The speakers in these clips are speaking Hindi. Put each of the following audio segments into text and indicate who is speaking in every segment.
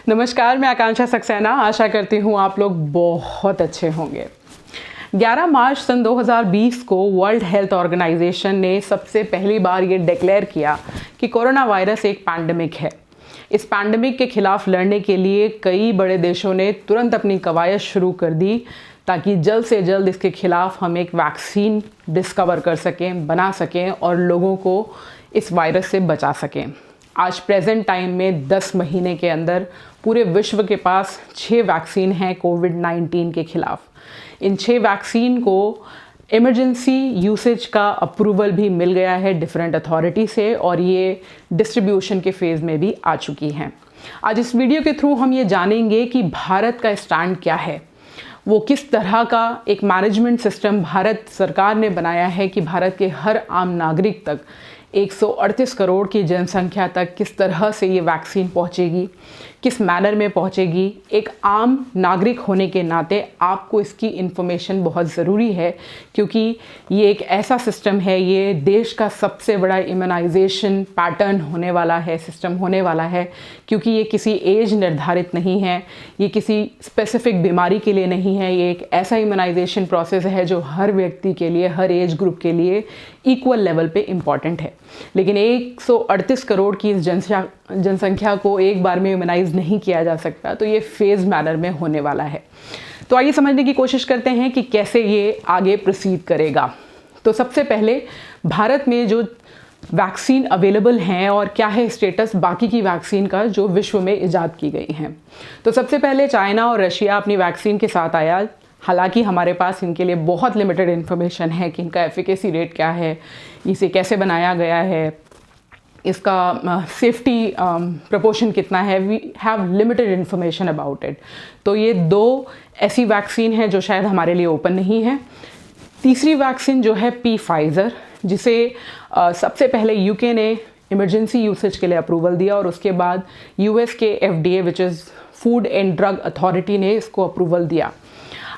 Speaker 1: नमस्कार, मैं आकांक्षा सक्सेना। आशा करती हूँ आप लोग बहुत अच्छे होंगे। 11 मार्च सन 2020 को वर्ल्ड हेल्थ ऑर्गेनाइजेशन ने सबसे पहली बार ये डिक्लेयर किया कि कोरोना वायरस एक पैंडेमिक है। इस पैंडेमिक के खिलाफ लड़ने के लिए कई बड़े देशों ने तुरंत अपनी कवायद शुरू कर दी ताकि जल्द से जल्द इसके खिलाफ हम एक वैक्सीन डिस्कवर कर सकें, बना सकें और लोगों को इस वायरस से बचा सकें। आज प्रेजेंट टाइम में 10 महीने के अंदर पूरे विश्व के पास 6 वैक्सीन हैं कोविड-19 के खिलाफ। इन 6 वैक्सीन को इमरजेंसी यूसेज का अप्रूवल भी मिल गया है डिफरेंट अथॉरिटी से और ये डिस्ट्रीब्यूशन के फेज़ में भी आ चुकी हैं। आज इस वीडियो के थ्रू हम ये जानेंगे कि भारत का स्टैंड क्या है, वो किस तरह का एक मैनेजमेंट सिस्टम भारत सरकार ने बनाया है कि भारत के हर आम नागरिक तक 138 करोड़ की जनसंख्या तक किस तरह से ये वैक्सीन पहुंचेगी, किस मैनर में पहुंचेगी। एक आम नागरिक होने के नाते आपको इसकी इन्फॉर्मेशन बहुत ज़रूरी है क्योंकि ये एक ऐसा सिस्टम है, ये देश का सबसे बड़ा इम्यूनाइजेशन पैटर्न होने वाला है, सिस्टम होने वाला है क्योंकि ये किसी एज निर्धारित नहीं है, ये किसी स्पेसिफिक बीमारी के लिए नहीं है। ये एक ऐसा इम्यूनाइजेशन प्रोसेस है जो हर व्यक्ति के लिए, हर एज ग्रुप के लिए इक्वल लेवल पे इम्पॉर्टेंट है। लेकिन 138 करोड़ की इस जनसंख्या को एक बार में इम्यूनाइज नहीं किया जा सकता, तो ये फेज़ मैनर में होने वाला है। तो आइए समझने की कोशिश करते हैं कि कैसे ये आगे प्रोसीड करेगा। तो सबसे पहले भारत में जो वैक्सीन अवेलेबल हैं और क्या है स्टेटस बाकी की वैक्सीन का जो विश्व में इजाद की गई हैं। तो सबसे पहले चाइना और रशिया अपनी वैक्सीन के साथ आया। हालांकि हमारे पास इनके लिए बहुत लिमिटेड इन्फॉर्मेशन है कि इनका एफिकेसी रेट क्या है, इसे कैसे बनाया गया है, इसका सेफ्टी प्रोपोर्शन कितना है। We have limited information about it. तो ये 2 ऐसी वैक्सीन हैं जो शायद हमारे लिए ओपन नहीं है। तीसरी वैक्सीन जो है फाइज़र, जिसे सबसे पहले यूके ने इमरजेंसी यूसेज के लिए अप्रूवल दिया और उसके बाद यूएस के FDA which is food and drug authority ने इसको अप्रूवल दिया।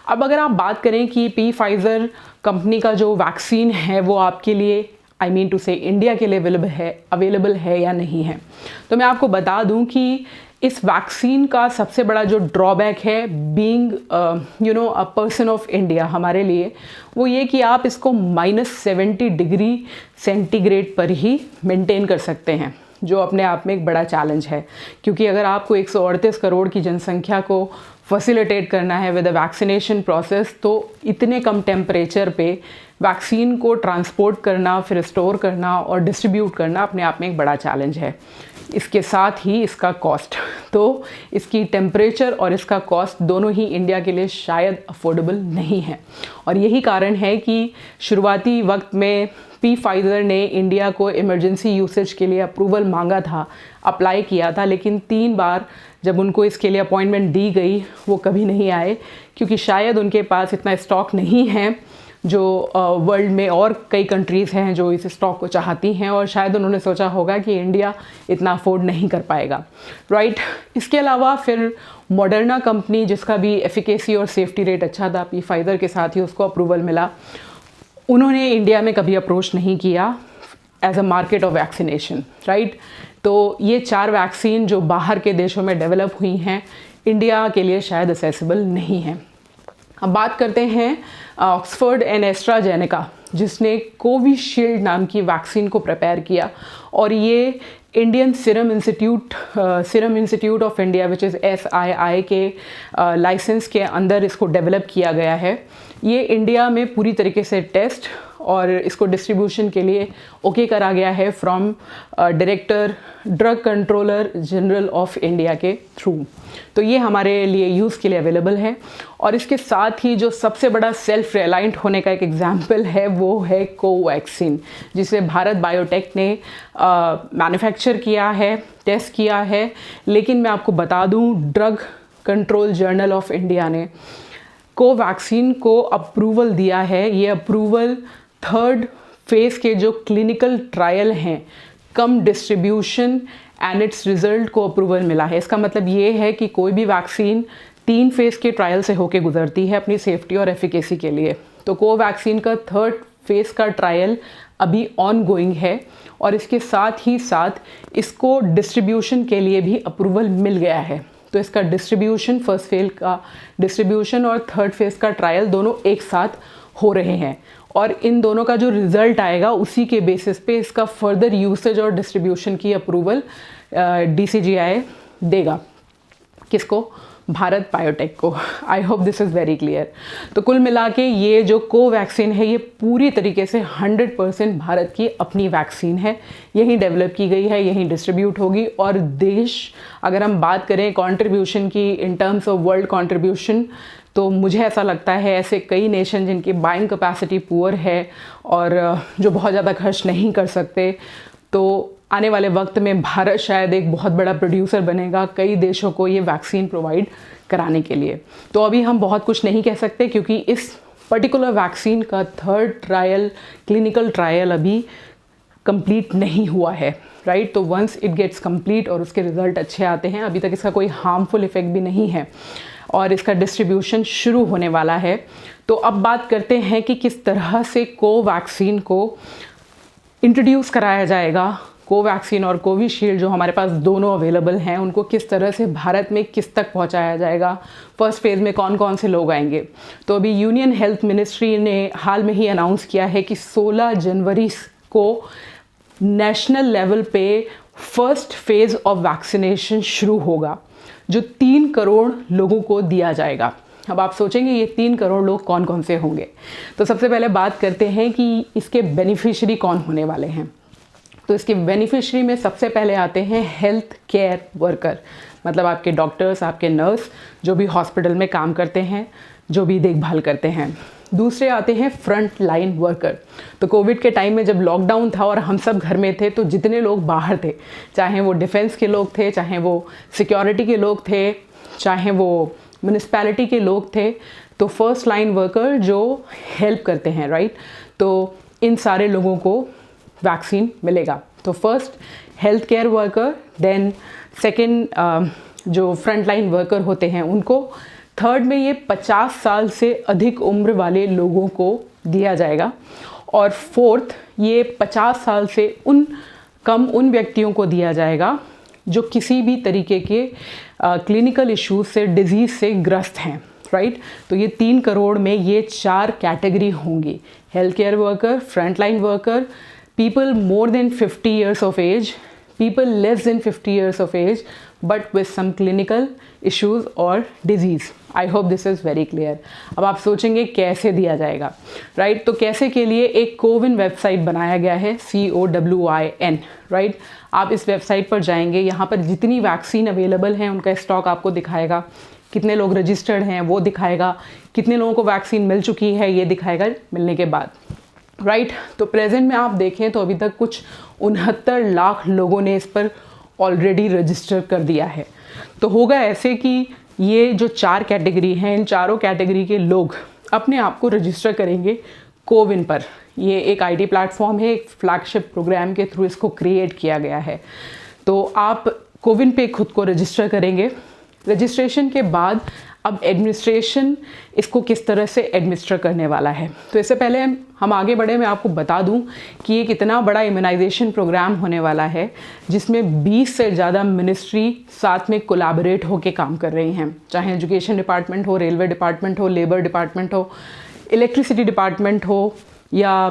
Speaker 1: अब अगर आप बात करें कि फाइज़र कंपनी का जो वैक्सीन है वो आपके लिए टू से इंडिया के लिए अवेलेबल है या नहीं है, तो मैं आपको बता दूं कि इस वैक्सीन का सबसे बड़ा जो ड्रॉबैक है being a person of India हमारे लिए, वो ये कि आप इसको -70 डिग्री सेंटीग्रेड पर ही मेंटेन कर सकते हैं, जो अपने आप में एक बड़ा चैलेंज है क्योंकि अगर आपको 138 करोड़ की जनसंख्या को फैसिलिटेट करना है विद द वैक्सीनेशन प्रोसेस, तो इतने कम टेम्परेचर पे वैक्सीन को ट्रांसपोर्ट करना, फिर स्टोर करना और डिस्ट्रीब्यूट करना अपने आप में एक बड़ा चैलेंज है। इसके साथ ही इसका कॉस्ट, तो इसकी टेम्परेचर और इसका कॉस्ट दोनों ही इंडिया के लिए शायद अफोर्डेबल नहीं है और यही कारण है कि शुरुआती वक्त में फाइज़र ने इंडिया को इमरजेंसी यूसेज के लिए अप्रूवल मांगा था, अप्लाई किया था, लेकिन 3 बार जब उनको इसके लिए अपॉइंटमेंट दी गई वो कभी नहीं आए क्योंकि शायद उनके पास इतना स्टॉक नहीं है जो वर्ल्ड में और कई कंट्रीज़ हैं जो इस स्टॉक को चाहती हैं और शायद उन्होंने सोचा होगा कि इंडिया इतना अफोर्ड नहीं कर पाएगा, राइट। इसके अलावा फिर मॉडर्ना कंपनी, जिसका भी एफिकेसी और सेफ्टी रेट अच्छा था, फाइज़र के साथ ही उसको अप्रूवल मिला, उन्होंने इंडिया में कभी अप्रोच नहीं किया as a market of vaccination, right. तो ये 4 वैक्सीन जो बाहर के देशों में डेवलप हुई हैं, इंडिया के लिए शायद एक्सेसिबल नहीं हैं। अब बात करते हैं ऑक्सफोर्ड एंड एस्ट्राजेनेका, जिसने कोविशील्ड नाम की वैक्सीन को प्रिपेयर किया और ये Indian serum institute of India which is SII के लाइसेंस के अंदर इसको डेवलप किया गया है। ये इंडिया में पूरी तरीके से टेस्ट और इसको डिस्ट्रीब्यूशन के लिए ओके करा गया है from director drug controller general of India के थ्रू। तो ये हमारे लिए यूज़ के लिए अवेलेबल है और इसके साथ ही जो सबसे बड़ा सेल्फ रिलायंट होने का एक एग्जाम्पल है वो है कोवैक्सीन, जिसे भारत बायोटेक ने मैन्युफैक्चर किया है, टेस्ट किया है। लेकिन मैं आपको बता दूं, drug control journal of India ने कोवैक्सीन को अप्रूवल दिया है। ये अप्रूवल 3rd फेज़ के जो क्लिनिकल ट्रायल हैं, कम डिस्ट्रीब्यूशन एंड इट्स रिजल्ट को अप्रूवल मिला है। इसका मतलब ये है कि कोई भी वैक्सीन 3 फेज़ के ट्रायल से होकर गुजरती है अपनी सेफ्टी और एफिकेसी के लिए। तो कोवैक्सीन का 3rd फेज़ का ट्रायल अभी ऑन गोइंग है और इसके साथ ही साथ इसको डिस्ट्रीब्यूशन के लिए भी अप्रूवल मिल गया है। तो इसका डिस्ट्रीब्यूशन, फर्स्ट फेज का डिस्ट्रीब्यूशन और थर्ड फेज का ट्रायल दोनों एक साथ हो रहे हैं, और इन दोनों का जो रिज़ल्ट आएगा उसी के बेसिस पे इसका फर्दर यूसेज और डिस्ट्रीब्यूशन की अप्रूवल DCGI देगा। किसको? भारत बायोटेक को। I hope this is very clear. तो कुल मिला के ये जो कोवैक्सीन है ये पूरी तरीके से 100% भारत की अपनी वैक्सीन है, यहीं डेवलप की गई है, यहीं डिस्ट्रीब्यूट होगी। और देश, अगर हम बात करें कंट्रीब्यूशन की in terms of world contribution, तो मुझे ऐसा लगता है ऐसे कई नेशन जिनकी बाइंग कैपेसिटी पुअर है और जो बहुत ज़्यादा खर्च नहीं कर सकते, तो आने वाले वक्त में भारत शायद एक बहुत बड़ा प्रोड्यूसर बनेगा कई देशों को ये वैक्सीन प्रोवाइड कराने के लिए। तो अभी हम बहुत कुछ नहीं कह सकते क्योंकि इस पर्टिकुलर वैक्सीन का थर्ड ट्रायल, क्लिनिकल ट्रायल अभी कंप्लीट नहीं हुआ है, राइट। तो वंस इट गेट्स कंप्लीट और उसके रिजल्ट अच्छे आते हैं, अभी तक इसका कोई हार्मफुल इफेक्ट भी नहीं है और इसका डिस्ट्रीब्यूशन शुरू होने वाला है। तो अब बात करते हैं कि किस तरह से कोवैक्सीन को इंट्रोड्यूस कराया जाएगा। कोवैक्सीन और कोविशील्ड जो हमारे पास दोनों अवेलेबल हैं, उनको किस तरह से भारत में किस तक पहुंचाया जाएगा, फर्स्ट फेज़ में कौन कौन से लोग आएंगे। तो अभी यूनियन हेल्थ मिनिस्ट्री ने हाल में ही अनाउंस किया है कि 16 जनवरी को नेशनल लेवल पे फर्स्ट फेज़ ऑफ वैक्सीनेशन शुरू होगा, जो 3 करोड़ लोगों को दिया जाएगा। अब आप सोचेंगे ये 3 करोड़ लोग कौन कौन से होंगे। तो सबसे पहले बात करते हैं कि इसके बेनिफिशियरी कौन होने वाले हैं। तो इसके बेनिफिशियरी में सबसे पहले आते हैं हेल्थ केयर वर्कर, मतलब आपके डॉक्टर्स, आपके नर्स, जो भी हॉस्पिटल में काम करते हैं, जो भी देखभाल करते हैं। दूसरे आते हैं फ्रंट लाइन वर्कर। तो कोविड के टाइम में जब लॉकडाउन था और हम सब घर में थे, तो जितने लोग बाहर थे, चाहे वो डिफेंस के लोग थे, चाहे वो सिक्योरिटी के लोग थे, चाहे वो म्यूनिसिपैलिटी के लोग थे, तो फर्स्ट लाइन वर्कर जो हेल्प करते हैं, राइट, तो इन सारे लोगों को वैक्सीन मिलेगा। तो first health care worker, then second जो फ्रंट लाइन वर्कर होते हैं उनको, थर्ड में ये 50 साल से अधिक उम्र वाले लोगों को दिया जाएगा, और फोर्थ ये 50 साल से उन व्यक्तियों को दिया जाएगा जो किसी भी तरीके के क्लिनिकल इश्यूज से, डिजीज़ से ग्रस्त हैं, राइट। तो ये 3 करोड़ में ये 4 कैटेगरी होंगी: health care worker, front line worker, people more than 50 years of age, people less than 50 years of age, but with some clinical issues or disease. I hope this is very clear. अब आप सोचेंगे कैसे दिया जाएगा, राइट। तो कैसे के लिए एक कोविन वेबसाइट बनाया गया है, COWIN, राइट। आप इस वेबसाइट पर जाएंगे, यहाँ पर जितनी वैक्सीन अवेलेबल हैं उनका स्टॉक आपको दिखाएगा, कितने लोग रजिस्टर्ड हैं वो दिखाएगा, कितने लोगों को वैक्सीन मिल चुकी है ये दिखाएगा मिलने के बाद, राइट। तो प्रेजेंट में आप देखें तो अभी तक कुछ 69 लाख लोगों ने इस पर ऑलरेडी रजिस्टर कर दिया है। तो होगा ऐसे कि ये जो 4 कैटेगरी हैं, इन चारों कैटेगरी के लोग अपने आप को रजिस्टर करेंगे कोविन पर। ये एक IT प्लेटफॉर्म है, एक फ्लैगशिप प्रोग्राम के थ्रू इसको क्रिएट किया गया है। तो आप कोविन पे खुद को रजिस्टर करेंगे। रजिस्ट्रेशन के बाद अब एडमिनिस्ट्रेशन इसको किस तरह से एडमिनिस्टर करने वाला है। तो इससे पहले हम आगे बढ़े, मैं आपको बता दूं कि ये कितना बड़ा इम्यूनाइजेशन प्रोग्राम होने वाला है, जिसमें 20 से ज़्यादा मिनिस्ट्री साथ में कोलैबोरेट होकर काम कर रही हैं, चाहे एजुकेशन डिपार्टमेंट हो, रेलवे डिपार्टमेंट हो, लेबर डिपार्टमेंट हो, इलेक्ट्रिसिटी डिपार्टमेंट हो या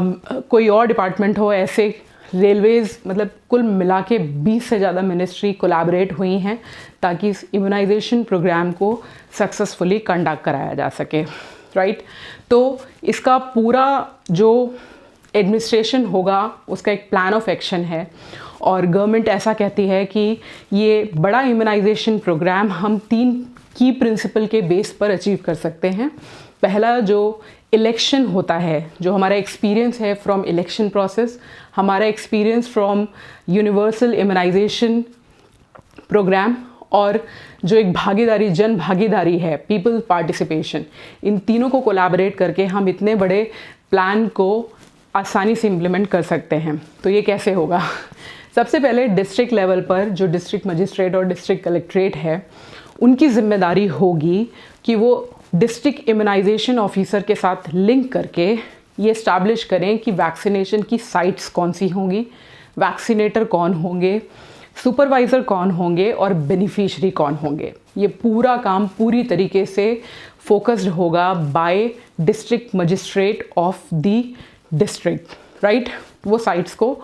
Speaker 1: कोई और डिपार्टमेंट हो। ऐसे रेलवेज़, मतलब कुल मिला के 20 से ज़्यादा मिनिस्ट्री कोलैबोरेट हुई हैं ताकि इस इम्यूनाइजेशन प्रोग्राम को सक्सेसफुली कंडक्ट कराया जा सके, राइट। तो इसका पूरा जो एडमिनिस्ट्रेशन होगा उसका एक प्लान ऑफ एक्शन है, और गवर्नमेंट ऐसा कहती है कि ये बड़ा इम्यूनाइजेशन प्रोग्राम हम 3 की प्रिंसिपल के बेस पर अचीव कर सकते हैं। पहला जो इलेक्शन होता है, जो हमारा एक्सपीरियंस है फ्रॉम इलेक्शन प्रोसेस, हमारा experience from universal immunization programme, और जो एक भागीदारी, जन भागीदारी है, पीपल पार्टिसिपेशन, इन तीनों को कोलैबोरेट करके हम इतने बड़े प्लान को आसानी से इम्प्लीमेंट कर सकते हैं। तो ये कैसे होगा? सबसे पहले डिस्ट्रिक्ट लेवल पर जो डिस्ट्रिक्ट मजिस्ट्रेट और डिस्ट्रिक्ट कलेक्ट्रेट है, उनकी जिम्मेदारी होगी कि वो डिस्ट्रिक्ट इम्यूनाइजेशन ऑफिसर के साथ लिंक करके ये इस्टेब्लिश करें कि वैक्सीनेशन की साइट्स कौन सी होंगी, वैक्सीनेटर कौन होंगे, सुपरवाइज़र कौन होंगे और बेनिफिशरी कौन होंगे। ये पूरा काम पूरी तरीके से फोकस्ड होगा bye district magistrate of the district, right. वो साइट्स को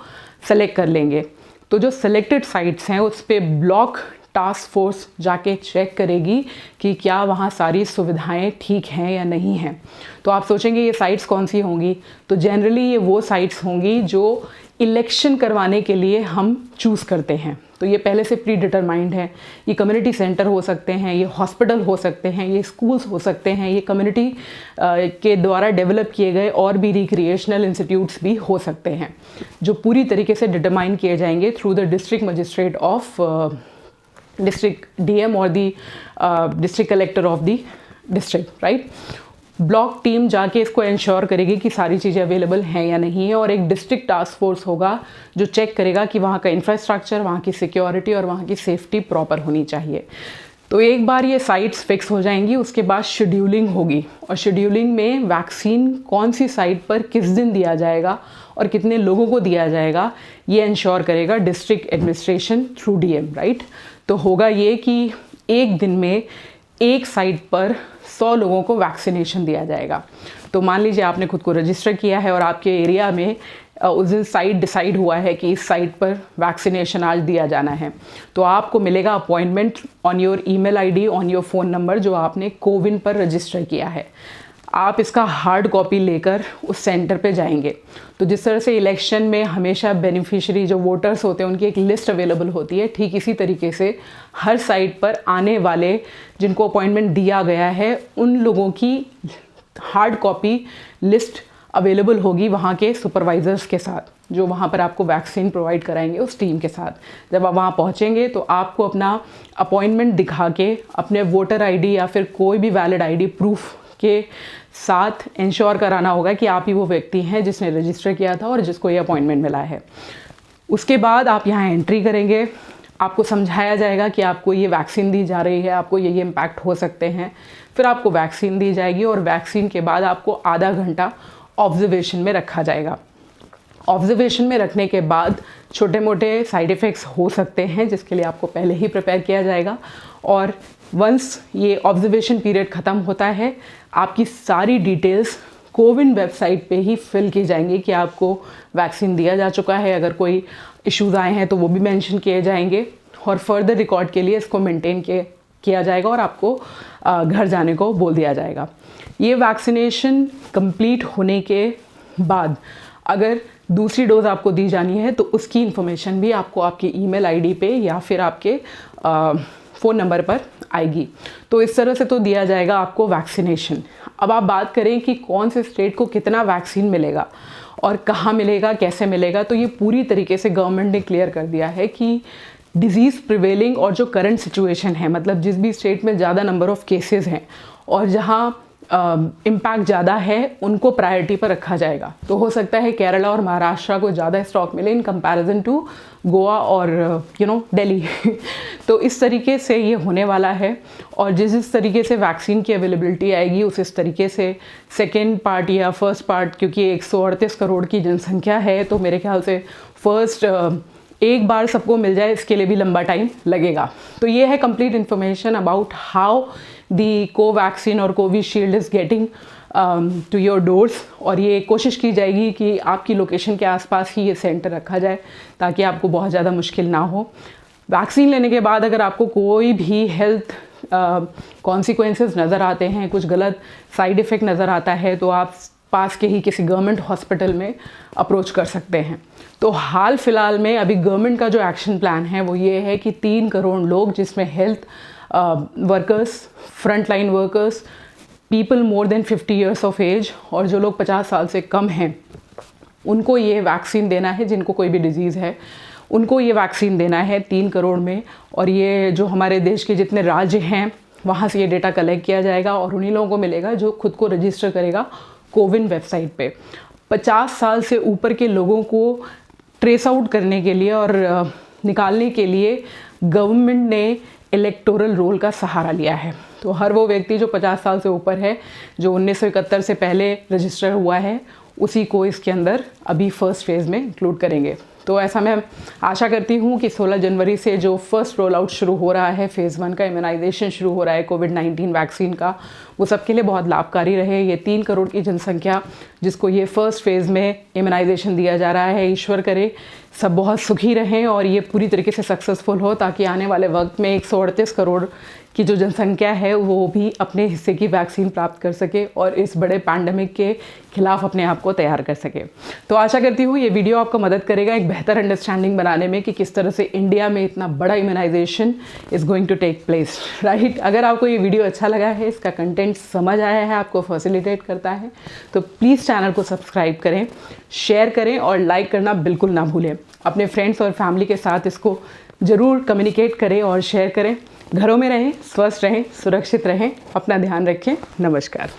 Speaker 1: सेलेक्ट कर लेंगे। तो जो सेलेक्टेड साइट्स हैं उस पर ब्लॉक टास्क फोर्स जाके चेक करेगी कि क्या वहाँ सारी सुविधाएं ठीक हैं या नहीं हैं। तो आप सोचेंगे ये साइट्स कौन सी होंगी, तो जनरली ये वो साइट्स होंगी जो इलेक्शन करवाने के लिए हम चूज़ करते हैं। तो ये पहले से प्री डिटरमाइंड है। ये कम्युनिटी सेंटर हो सकते हैं, ये हॉस्पिटल हो सकते हैं, ये स्कूल्स हो सकते हैं, ये कम्युनिटी के द्वारा डेवलप किए गए और भी रिक्रिएशनल इंस्टीट्यूट्स भी हो सकते हैं, जो पूरी तरीके से डिटरमाइन किए जाएंगे through the district magistrate of district DM और the district collector of the district, right. Block team जाके इसको इंश्योर करेगी कि सारी चीज़ें अवेलेबल हैं या नहीं है, और एक डिस्ट्रिक्ट टास्क फोर्स होगा जो चेक करेगा कि वहाँ का इंफ्रास्ट्रक्चर, वहाँ की सिक्योरिटी और वहाँ की सेफ्टी प्रॉपर होनी चाहिए। तो एक बार ये साइट्स फिक्स हो जाएंगी, उसके बाद शेड्यूलिंग होगी, और शेड्यूलिंग में वैक्सीन कौन सी साइट पर किस दिन दिया जाएगा और कितने लोगों को दिया जाएगा ये इंश्योर करेगा district administration through DM, right. तो होगा ये कि एक दिन में एक साइट पर 100 लोगों को वैक्सीनेशन दिया जाएगा। तो मान लीजिए आपने खुद को रजिस्टर किया है और आपके एरिया में उस दिन साइट डिसाइड हुआ है कि इस साइट पर वैक्सीनेशन आज दिया जाना है, तो आपको मिलेगा appointment on your email ID, on your phone number जो आपने कोविन पर रजिस्टर किया है। आप इसका हार्ड कॉपी लेकर उस सेंटर पे जाएंगे। तो जिस तरह से इलेक्शन में हमेशा बेनिफिशियरी जो वोटर्स होते हैं उनकी एक लिस्ट अवेलेबल होती है, ठीक इसी तरीके से हर साइट पर आने वाले जिनको अपॉइंटमेंट दिया गया है उन लोगों की हार्ड कॉपी लिस्ट अवेलेबल होगी वहाँ के सुपरवाइज़र्स के साथ, जो वहाँ पर आपको वैक्सीन प्रोवाइड कराएंगे उस टीम के साथ। जब आप वहाँ पहुँचेंगे तो आपको अपना अपॉइंटमेंट दिखा के अपने वोटर आईडी या फिर कोई भी वैलिड आईडी प्रूफ के साथ इंश्योर कराना होगा कि आप ही वो व्यक्ति हैं जिसने रजिस्टर किया था और जिसको ये अपॉइंटमेंट मिला है। उसके बाद आप यहाँ एंट्री करेंगे, आपको समझाया जाएगा कि आपको ये वैक्सीन दी जा रही है, आपको ये इम्पैक्ट हो सकते हैं। फिर आपको वैक्सीन दी जाएगी और वैक्सीन के बाद आपको आधा घंटा ऑब्जर्वेशन में रखा जाएगा। ऑब्जर्वेशन में रखने के बाद छोटे मोटे साइड इफ़ेक्ट्स हो सकते हैं जिसके लिए आपको पहले ही प्रिपेयर किया जाएगा, और वंस ये ऑब्जर्वेशन पीरियड ख़त्म होता है आपकी सारी डिटेल्स कोविन वेबसाइट पे ही फिल की जाएंगी कि आपको वैक्सीन दिया जा चुका है। अगर कोई इश्यूज़ आए हैं तो वो भी मेंशन किए जाएंगे, और फर्दर रिकॉर्ड के लिए इसको मेंटेन किया जाएगा और आपको घर जाने को बोल दिया जाएगा। ये वैक्सीनेशन कंप्लीट होने के बाद अगर दूसरी डोज़ आपको दी जानी है तो उसकी इन्फॉर्मेशन भी आपको आपकी ईमेल आईडी पे या फिर आपके फ़ोन नंबर पर आएगी। तो इस तरह से तो दिया जाएगा आपको वैक्सीनेशन। अब आप बात करें कि कौन से स्टेट को कितना वैक्सीन मिलेगा और कहाँ मिलेगा, कैसे मिलेगा, तो ये पूरी तरीके से गवर्नमेंट ने क्लियर कर दिया है कि डिज़ीज़ प्रिवेलिंग और जो करंट सिचुएशन है, मतलब जिस भी स्टेट में ज़्यादा नंबर ऑफ़ केसेस हैं और जहाँ इम्पैक्ट ज़्यादा है उनको प्रायोरिटी पर रखा जाएगा। तो हो सकता है केरला और महाराष्ट्र को ज़्यादा स्टॉक मिले इन कंपैरिजन टू गोवा और दिल्ली। तो इस तरीके से ये होने वाला है, और जिस तरीके से वैक्सीन की अवेलेबिलिटी आएगी उस तरीके से सेकेंड पार्ट या फर्स्ट पार्ट, क्योंकि 138 करोड़ की जनसंख्या है तो मेरे ख्याल से फर्स्ट एक बार सबको मिल जाए इसके लिए भी लंबा टाइम लगेगा। तो ये है complete information about how the Covaxin और Covishield is getting to your doors, और ये कोशिश की जाएगी कि आपकी लोकेशन के आसपास ही ये सेंटर रखा जाए ताकि आपको बहुत ज़्यादा मुश्किल ना हो। वैक्सीन लेने के बाद अगर आपको कोई भी हेल्थ कॉन्सिक्वेंसेस नज़र आते हैं, कुछ गलत साइड इफ़ेक्ट नज़र आता है, तो आप पास के ही किसी गवर्नमेंट हॉस्पिटल में अप्रोच कर सकते हैं। तो हाल फिलहाल में अभी गवर्नमेंट का जो एक्शन प्लान है वो ये है कि 3 करोड़ लोग, जिसमें health workers, front line workers, people more than 50 years of age और जो लोग 50 साल से कम हैं, उनको ये वैक्सीन देना है। जिनको कोई भी डिज़ीज़ है उनको ये वैक्सीन देना है 3 करोड़ में। और ये जो हमारे देश के जितने राज्य हैं वहाँ से ये डेटा कलेक्ट किया जाएगा और उन्हीं लोगों को मिलेगा जो खुद को रजिस्टर करेगा कोविन वेबसाइट पे। 50 साल से ऊपर के लोगों को ट्रेस आउट करने के लिए और निकालने के लिए गवर्नमेंट ने इलेक्टोरल रोल का सहारा लिया है। तो हर वो व्यक्ति जो 50 साल से ऊपर है, जो 1971 से पहले रजिस्टर हुआ है, उसी को इसके अंदर अभी फर्स्ट फेज़ में इंक्लूड करेंगे। तो ऐसा मैं आशा करती हूँ कि 16 जनवरी से जो फर्स्ट रोल आउट शुरू हो रहा है, फेज़ 1 का इम्यूनाइजेशन शुरू हो रहा है कोविड-19 वैक्सीन का, वो सबके लिए बहुत लाभकारी रहे। ये 3 करोड़ की जनसंख्या जिसको ये फर्स्ट फेज़ में इम्यूनाइजेशन दिया जा रहा है, ईश्वर करे सब बहुत सुखी रहें और ये पूरी तरीके से सक्सेसफुल हो, ताकि आने वाले वक्त में 138 करोड़ की जो जनसंख्या है वो भी अपने हिस्से की वैक्सीन प्राप्त कर सके और इस बड़े पैंडमिक के खिलाफ अपने आप को तैयार कर सके। तो आशा करती हूँ ये वीडियो आपको मदद करेगा एक बेहतर अंडरस्टैंडिंग बनाने में कि किस तरह से इंडिया में इतना बड़ा immunization is going to take place, right. अगर आपको ये वीडियो अच्छा लगा है, इसका कंटेंट समझ आया है, आपको फैसिलिटेट करता है, तो प्लीज़ चैनल को सब्सक्राइब करें, शेयर करें और लाइक करना बिल्कुल ना भूलें। अपने फ्रेंड्स और फैमिली के साथ इसको ज़रूर कम्युनिकेट करें और शेयर करें। घरों में रहें, स्वस्थ रहें, सुरक्षित रहें, अपना ध्यान रखें। नमस्कार।